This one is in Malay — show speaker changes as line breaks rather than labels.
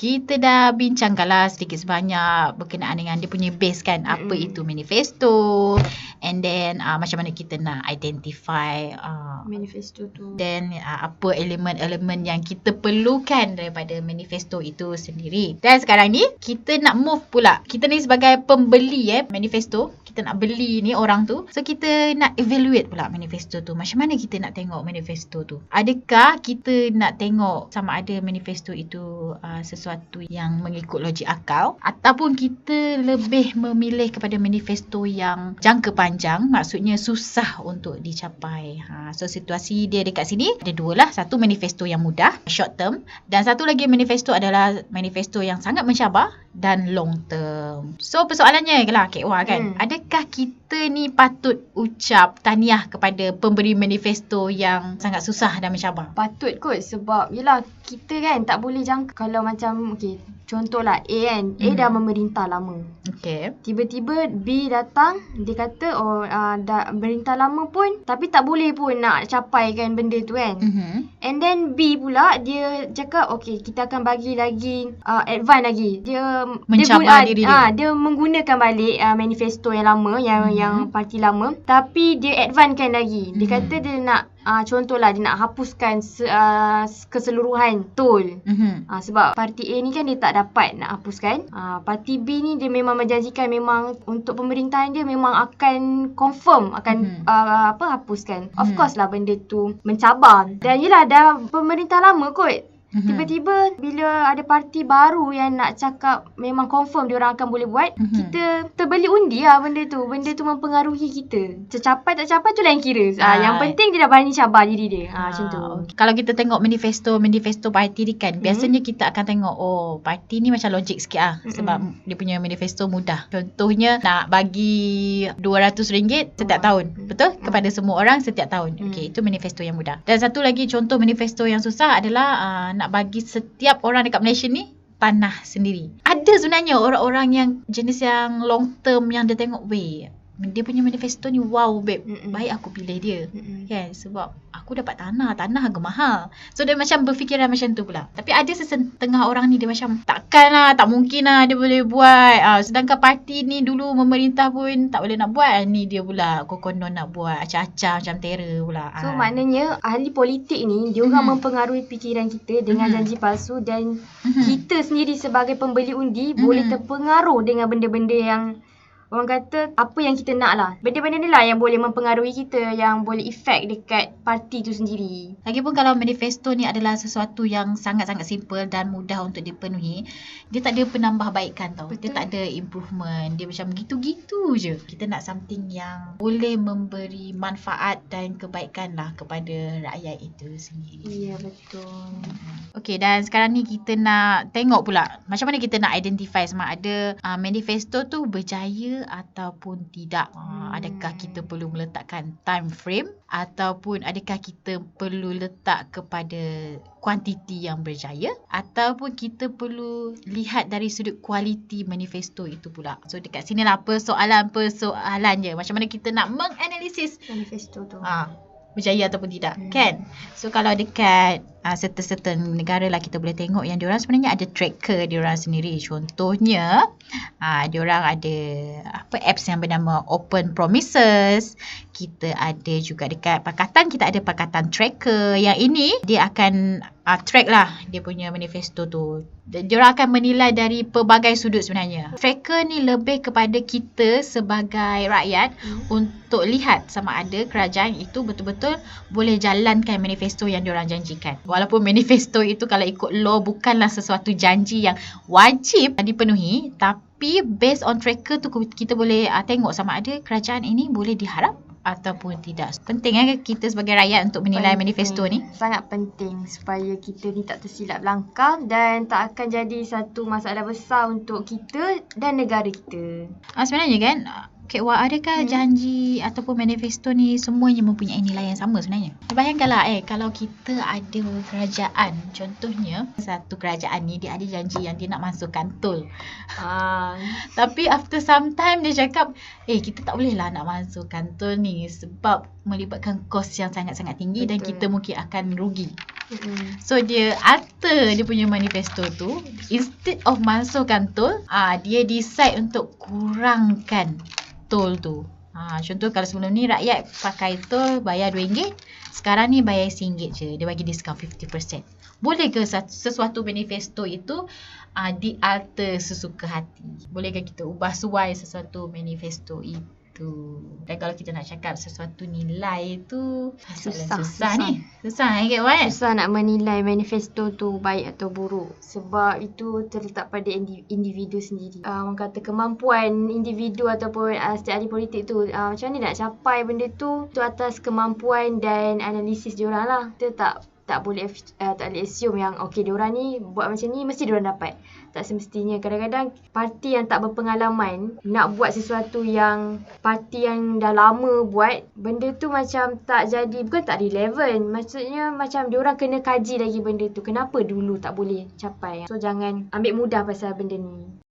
kita dah bincangkanlah sedikit sebanyak berkenaan dengan dia punya base kan. Apa itu manifesto, and then macam mana kita nak identify
manifesto tu.
Dan apa elemen-elemen yang kita perlukan daripada manifesto itu sendiri. Dan sekarang ni kita nak move pula. Kita ni sebagai pembeli manifesto, kita nak beli ni orang tu. So kita nak evaluate pula manifesto tu. Macam mana kita nak tengok manifesto tu? Adakah kita nak tengok sama ada manifesto itu sesuatu yang mengikut logik akal, ataupun kita lebih memilih kepada manifesto yang jangka panjang, maksudnya susah untuk dicapai. So situasi dia dekat sini ada dua lah. Satu manifesto yang mudah, short term, dan satu lagi manifesto adalah manifesto yang sangat mencabar dan long term. So persoalannya lah Kak Wah kan, adakah kita ni patut ucap tahniah kepada pemberi manifesto yang sangat susah dan mencabar?
Patut kot, sebab yelah kita kan tak boleh jangka. Kalau macam contohlah A kan, A dah memerintah lama. Tiba-tiba B datang, dia kata dah merintah lama pun tapi tak boleh pun nak capai kan benda tu kan. And then B pula dia cakap kita akan bagi lagi advance lagi. Dia
mencabar diri dia.
Dia menggunakan balik manifesto yang lama, yang parti lama, tapi dia advancekan lagi. Dia kata dia nak contohlah dia nak hapuskan keseluruhan tol. Sebab parti A ni kan dia tak dapat nak hapuskan. Parti B ni dia memang menjanjikan, memang untuk pemerintahan dia memang akan confirm akan hapuskan. Of course lah benda tu mencabar. Dan yelah dah pemerintah lama kot. Tiba-tiba bila ada parti baru yang nak cakap memang confirm diorang akan boleh buat, kita terbeli undi lah benda tu. Benda tu mempengaruhi kita. Tercapai tak capai tu lain kira. Yang penting dia dah berani cabar diri dia. Macam tu.
Kalau kita tengok manifesto parti ni kan, biasanya kita akan tengok parti ni macam logik sikit lah. Sebab dia punya manifesto mudah. Contohnya nak bagi RM200 setiap tahun. Betul? Kepada semua orang setiap tahun. Itu manifesto yang mudah. Dan satu lagi contoh manifesto yang susah adalah nak bagi setiap orang dekat Malaysia ni tanah sendiri. Ada sebenarnya orang-orang yang jenis yang long term yang dia tengok dia punya manifesto ni wow babe, baik aku pilih dia. Kan, sebab aku dapat tanah harga mahal. So dia macam berfikiran macam tu pula. Tapi ada setengah orang ni dia macam takkan lah, tak mungkin lah dia boleh buat. Sedangkan parti ni dulu memerintah pun tak boleh nak buat. Ni dia pula kokonon nak buat acah-acah macam terror pula.
So maknanya ahli politik ni dia orang mempengaruhi fikiran kita dengan janji palsu, dan kita sendiri sebagai pembeli undi boleh terpengaruh dengan benda-benda yang orang kata apa yang kita nak lah. Benda-benda ni lah yang boleh mempengaruhi kita, yang boleh efek dekat parti tu sendiri.
Lagipun kalau manifesto ni adalah sesuatu yang sangat-sangat simple dan mudah untuk dipenuhi, dia tak ada penambahbaikan tau. Betul. Dia tak ada improvement. Dia macam gitu-gitu je. Kita nak something yang boleh memberi manfaat dan kebaikan lah kepada rakyat itu sendiri.
Ya, betul.
Okey, dan sekarang ni kita nak tengok pula macam mana kita nak identify sama ada manifesto tu berjaya ataupun tidak. Adakah kita perlu meletakkan time frame, ataupun adakah kita perlu letak kepada kuantiti yang berjaya, ataupun kita perlu lihat dari sudut kualiti manifesto itu pula. So dekat sinilah persoalan je. Macam mana kita nak menganalisis
manifesto tu.
Berjaya ataupun tidak, kan? So kalau dekat certain negara lah kita boleh tengok yang diorang sebenarnya ada tracker diorang sendiri. Contohnya diorang ada apps yang bernama Open Promises. Kita ada juga dekat pakatan, kita ada pakatan tracker. Yang ini dia akan track lah dia punya manifesto tu. Diorang akan menilai dari pelbagai sudut sebenarnya. Tracker ni lebih kepada kita sebagai rakyat untuk lihat sama ada kerajaan itu betul-betul boleh jalankan manifesto yang diorang janjikan. Walaupun manifesto itu kalau ikut law bukanlah sesuatu janji yang wajib dipenuhi, tapi based on tracker tu kita boleh tengok sama ada kerajaan ini boleh diharap ataupun tidak. Penting kita sebagai rakyat untuk menilai manifesto ni.
Sangat penting supaya kita ni tak tersilap langkah dan tak akan jadi satu masalah besar untuk kita dan negara kita.
Sebenarnya kan Kak Wah, adakah janji ataupun manifesto ni semuanya mempunyai nilai yang sama sebenarnya? Bayangkanlah kalau kita ada kerajaan, contohnya satu kerajaan ni dia ada janji yang dia nak masukkan tol. Tapi after some time dia cakap, kita tak boleh lah nak masukkan tol ni sebab melibatkan kos yang sangat-sangat tinggi. Betul. Dan kita mungkin akan rugi. So dia alter dia punya manifesto tu, instead of masukkan tol, dia decide untuk kurangkan tol tu. Contoh kalau sebelum ni rakyat pakai tol bayar RM2, sekarang ni bayar RM1 je. Dia bagi diskaun 50%. Boleh ke sesuatu manifesto itu dialter sesuka hati? Bolehkah kita ubah suai sesuatu manifesto itu? Dan kalau kita nak cakap sesuatu nilai tu susah ni. Susah kan?
Susah nak menilai manifesto tu baik atau buruk. Sebab itu terletak pada individu sendiri. Orang kata kemampuan individu ataupun setiap ahli politik tu macam mana nak capai benda tu atas kemampuan dan analisis diorang lah. Kita tak boleh assume yang okey diorang ni buat macam ni mesti diorang dapat. Tak semestinya. Kadang-kadang parti yang tak berpengalaman nak buat sesuatu yang parti yang dah lama buat, benda tu macam tak jadi, bukan tak relevan. Maksudnya macam diorang kena kaji lagi benda tu. Kenapa dulu tak boleh capai. So jangan ambil mudah pasal benda ni.